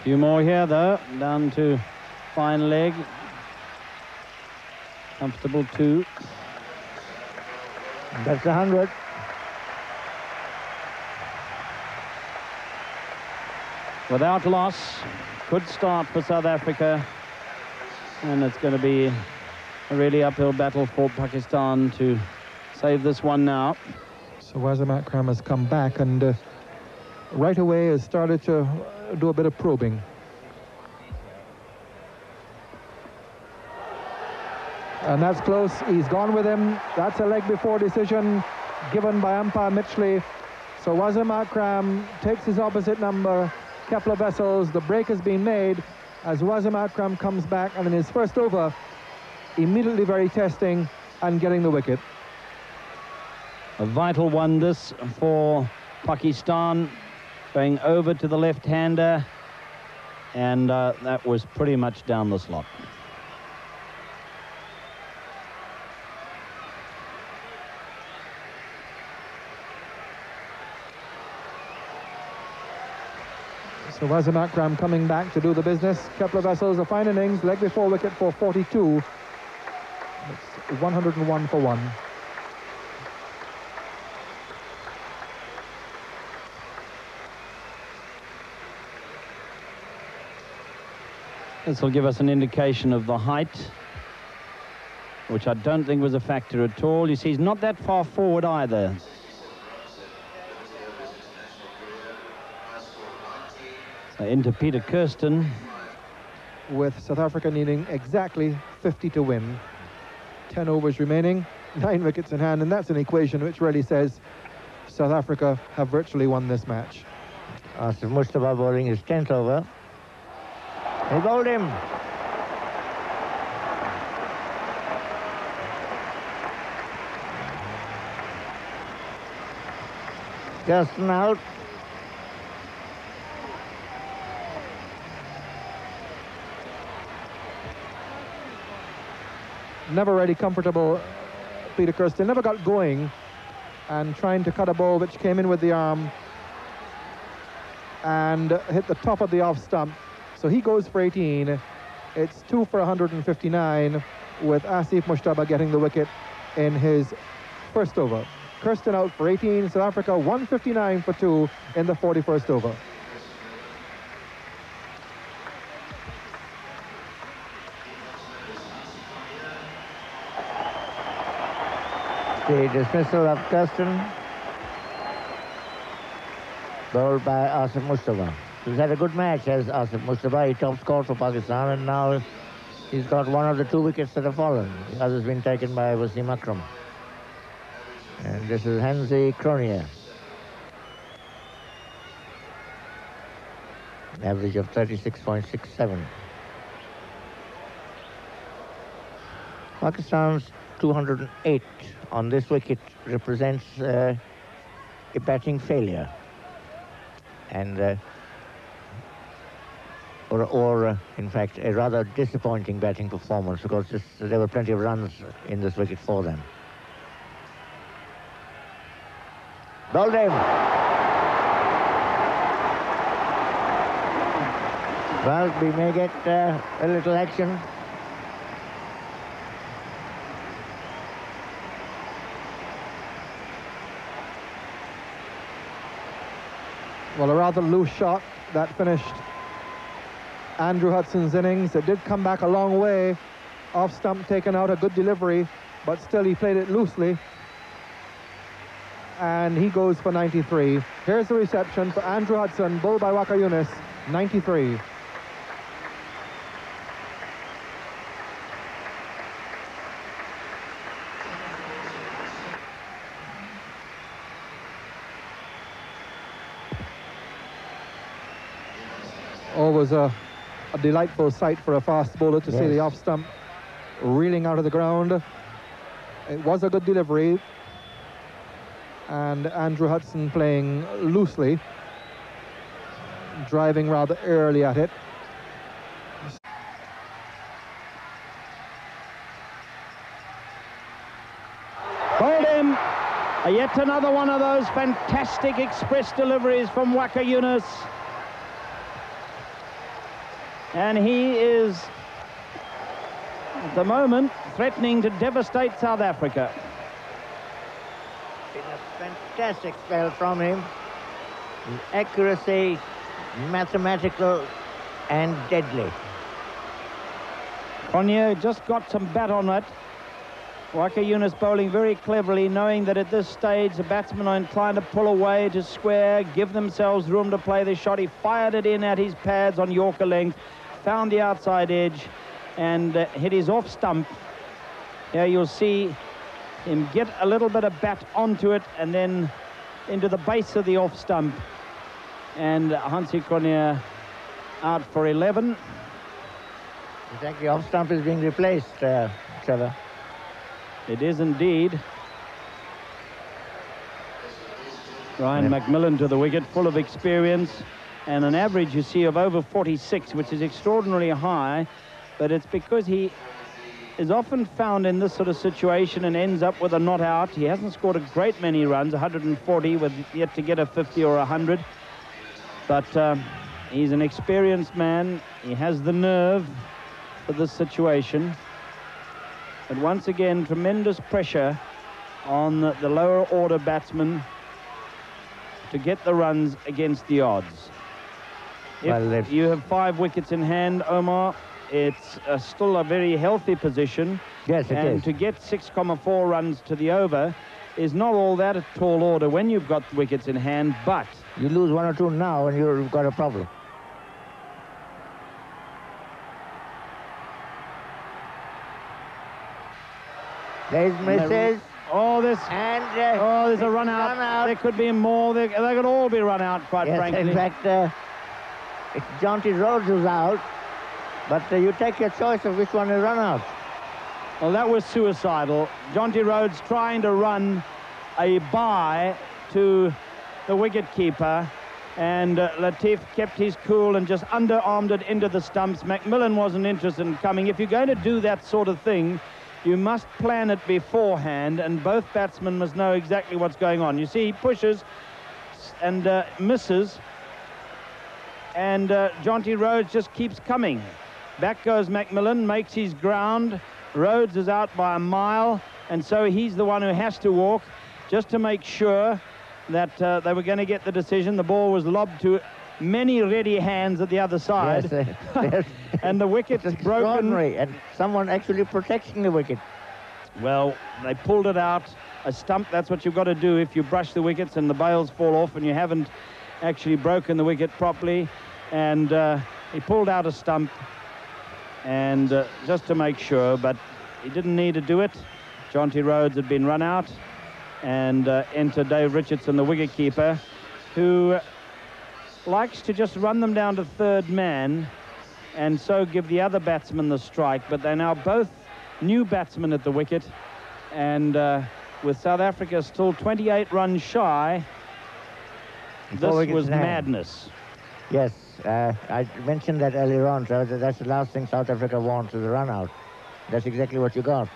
Few more here, though. Down to fine leg. Comfortable 2. That's 100. Without loss. Good start for South Africa. And it's going to be a really uphill battle for Pakistan to save this one now. So Wasim Akram has come back and right away has started to do a bit of probing. And that's close. He's gone with him. That's a leg before decision given by umpire Mitchley. So Wasim Akram takes his opposite number. Kepler Wessels, the break has been made as Wasim Akram comes back, and in his first over, immediately very testing and getting the wicket. A vital one this for Pakistan, going over to the left-hander, and that was pretty much down the slot. So Wasim Akram coming back to do the business. Kepler Wessels, a fine innings, leg before wicket for 42. It's 101 for 1. This will give us an indication of the height, which I don't think was a factor at all. You see, he's not that far forward either. So into Peter Kirsten. With South Africa needing exactly 50 to win. 10 overs remaining, 9 wickets in hand, and that's an equation which really says South Africa have virtually won this match. Asif Mustafa bowling his 10th over. He bowled him. Kirsten out. Never really comfortable, Peter Kirsten. Never got going, and trying to cut a ball which came in with the arm and hit the top of the off stump. So he goes for 18. It's 2 for 159 with Asif Mushtaba getting the wicket in his first over. Kirsten out for 18. South Africa 159 for 2 in the 41st over. The dismissal of Kirsten, bowled by Asif Mustafa. He's had a good match as Asif Mustafa. He top scored for Pakistan, and now he's got one of the 2 wickets that have fallen. The other's been taken by Wasim Akram. And this is Hansi Cronje. Average of 36.67. Pakistan's 208 on this wicket represents a batting failure, and in fact a rather disappointing batting performance, because there were plenty of runs in this wicket for them. Bowled him. Well, we may get a little action. Well, a rather loose shot that finished Andrew Hudson's innings. It did come back a long way. Off stump taken out, a good delivery, but still he played it loosely. And he goes for 93. Here's the reception for Andrew Hudson, bowled by Waqar Younis, 93. Always a delightful sight for a fast bowler to see the off stump reeling out of the ground. It was a good delivery, and Andrew Hudson playing loosely, driving rather early at it. Hold him! Yet another one of those fantastic express deliveries from Waqar Younis. And he is, at the moment, threatening to devastate South Africa. Been a fantastic spell from him. His accuracy, mathematical and deadly. Cronje just got some bat on it. Waka Yunus bowling very cleverly, knowing that at this stage the batsmen are inclined to pull away, to square, give themselves room to play the shot. He fired it in at his pads on Yorker length, found the outside edge and hit his off stump. Here you'll see him get a little bit of bat onto it and then into the base of the off stump. And Hansie Cronje out for 11. Exactly, off stump is being replaced, Trevor. It is indeed. Ryan McMillan to the wicket, full of experience, and an average, you see, of over 46, which is extraordinarily high, but it's because he is often found in this sort of situation and ends up with a not out. He hasn't scored a great many runs, 140, with yet to get a 50 or 100, but he's an experienced man. He has the nerve for this situation. But once again, tremendous pressure on the lower order batsmen to get the runs against the odds. If you have 5 wickets in hand, Omar, it's still a very healthy position. Yes, it is. And to get 6.4 runs to the over is not all that a tall order when you've got wickets in hand, but you lose 1 or 2 now and you've got a problem. There's misses. Oh, there's a run out. There could be more. They could all be run out, quite frankly. In fact, it's Jonty Rhodes who's out, but you take your choice of which one is run out. Well, that was suicidal. Jonty Rhodes trying to run a bye to the wicket-keeper, and Latif kept his cool and just underarmed it into the stumps. McMillan wasn't interested in coming. If you're going to do that sort of thing, you must plan it beforehand, and both batsmen must know exactly what's going on. You see, he pushes and misses, and Jonty Rhodes just keeps coming. Back goes McMillan, makes his ground. Rhodes is out by a mile, and so he's the one who has to walk just to make sure that they were going to get the decision. The ball was lobbed to many ready hands at the other side. Yes, and the wicket's broken. And someone actually protecting the wicket. Well, they pulled it out. A stump, that's what you've got to do if you brush the wickets and the bails fall off and you haven't actually broken the wicket properly. And he pulled out a stump, and just to make sure, but he didn't need to do it. Jonty Rhodes had been run out, and enter Dave Richardson, the wicket-keeper, who likes to just run them down to third man and so give the other batsman the strike. But they're now both new batsmen at the wicket, and with South Africa still 28 runs shy, this was madness. Yes, I mentioned that earlier on, so that's the last thing South Africa wants, is a run out. That's exactly what you got.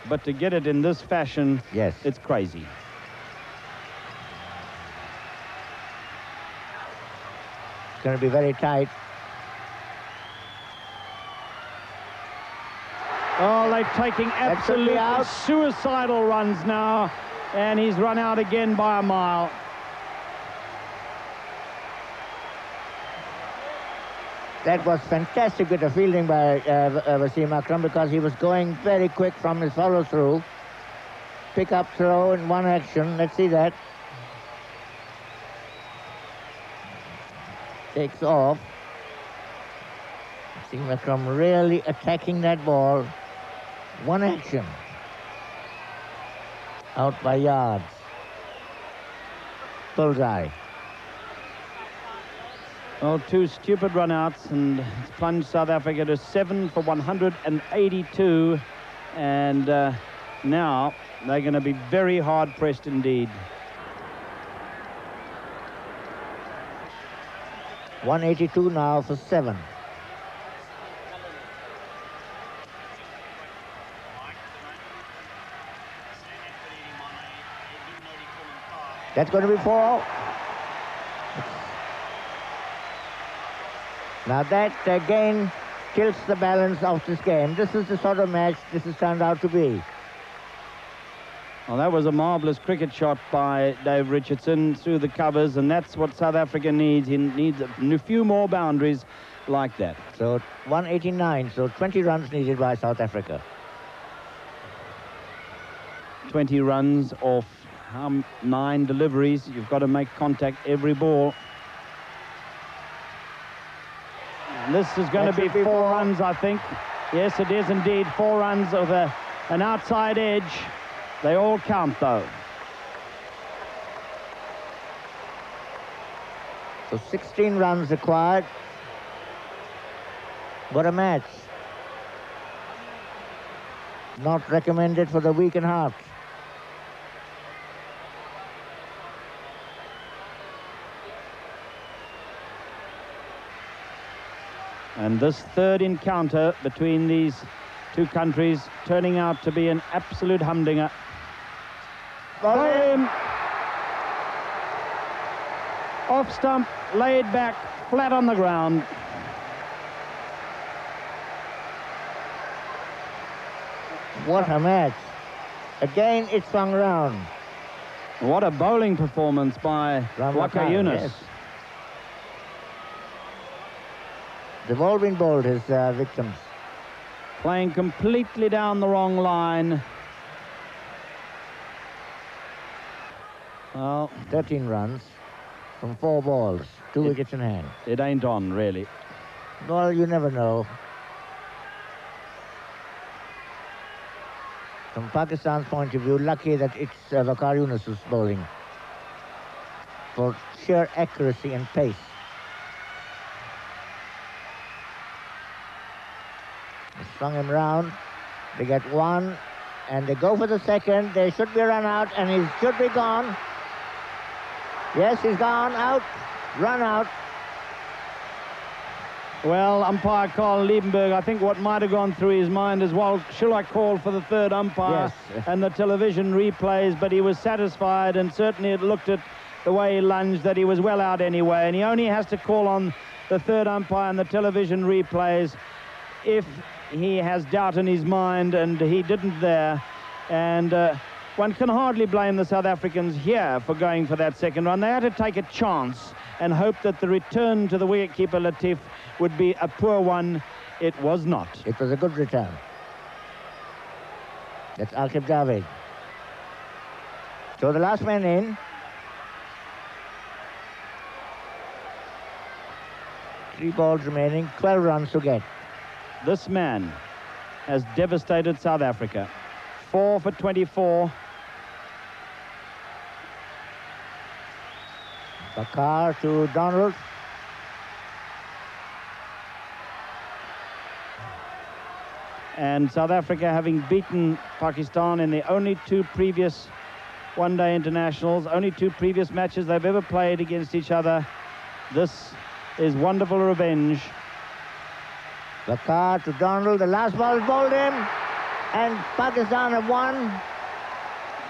But to get it in this fashion, yes, it's crazy. It's going to be very tight. Oh, they're taking absolutely suicidal runs now, and he's run out again by a mile. That was fantastic bit of fielding by Wasim Akram, because he was going very quick from his follow-through. Pick up throw in one action. Let's see that. Takes off. Wasim Akram really attacking that ball. One action. Out by yards. Bullseye. Well, 2 stupid run-outs, and it's plunged South Africa to 7 for 182, and now they're going to be very hard-pressed indeed. 182 now for 7. That's going to be 4. Now that again tilts the balance of this game. This is the sort of match this has turned out to be. Well, that was a marvellous cricket shot by Dave Richardson through the covers, and that's what South Africa needs. He needs a few more boundaries like that. So 189, so 20 runs needed by South Africa. 20 runs off 9 deliveries. You've got to make contact every ball. And this is going to be 4 runs, I think. Yes, it is indeed 4 runs of an outside edge. They all count, though. So 16 runs required. What a match. Not recommended for the weak and heart. And this third encounter between these two countries turning out to be an absolute humdinger. Boom! Off stump, laid back, flat on the ground. What a match. Again, it swung round. What a bowling performance by Waqar Younis. Yes. They've all been bowled, his victims. Playing completely down the wrong line. Well, 13 runs from 4 balls, 2 wickets in hand. It ain't on, really. Well, you never know. From Pakistan's point of view, lucky that it's Waqar Younis who's bowling for sheer accuracy and pace. They swung him round. They get 1, and they go for the second. They should be run out, and he should be gone. Yes, he's gone out, run out. Well, umpire Carl Liebenberg, I think what might have gone through his mind is, well, shall I call for the third umpire? Yes. And the television replays, but he was satisfied, and certainly it looked at the way he lunged that he was well out anyway, and he only has to call on the third umpire and the television replays if he has doubt in his mind, and he didn't there. And one can hardly blame the South Africans here for going for that second run. They had to take a chance and hope that the return to the wicketkeeper Latif would be a poor one. It was not. It was a good return. That's Aqib Javed. So the last man in. 3 balls remaining, 12 runs to get. This man has devastated South Africa. 4 for 24. Waqar to Donald. And South Africa, having beaten Pakistan in the only 2 previous one-day internationals, only 2 previous matches they've ever played against each other. This is wonderful revenge. Waqar to Donald. The last ball bowled him, and Pakistan have won.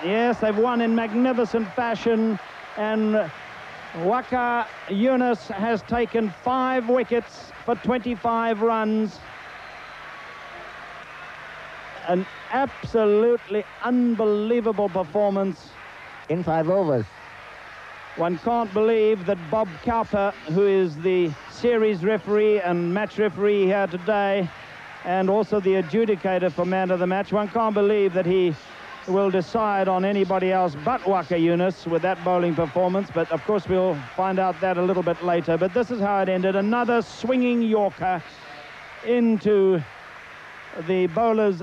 Yes, they've won in magnificent fashion, and Waqar Younis has taken 5 wickets for 25 runs. An absolutely unbelievable performance. In 5 overs. One can't believe that Bob Cowper, who is the series referee and match referee here today, and also the adjudicator for man of the match, one can't believe that he will decide on anybody else but Waqar Younis with that bowling performance. But of course we'll find out that a little bit later. But this is how it ended. Another swinging Yorker into the bowler's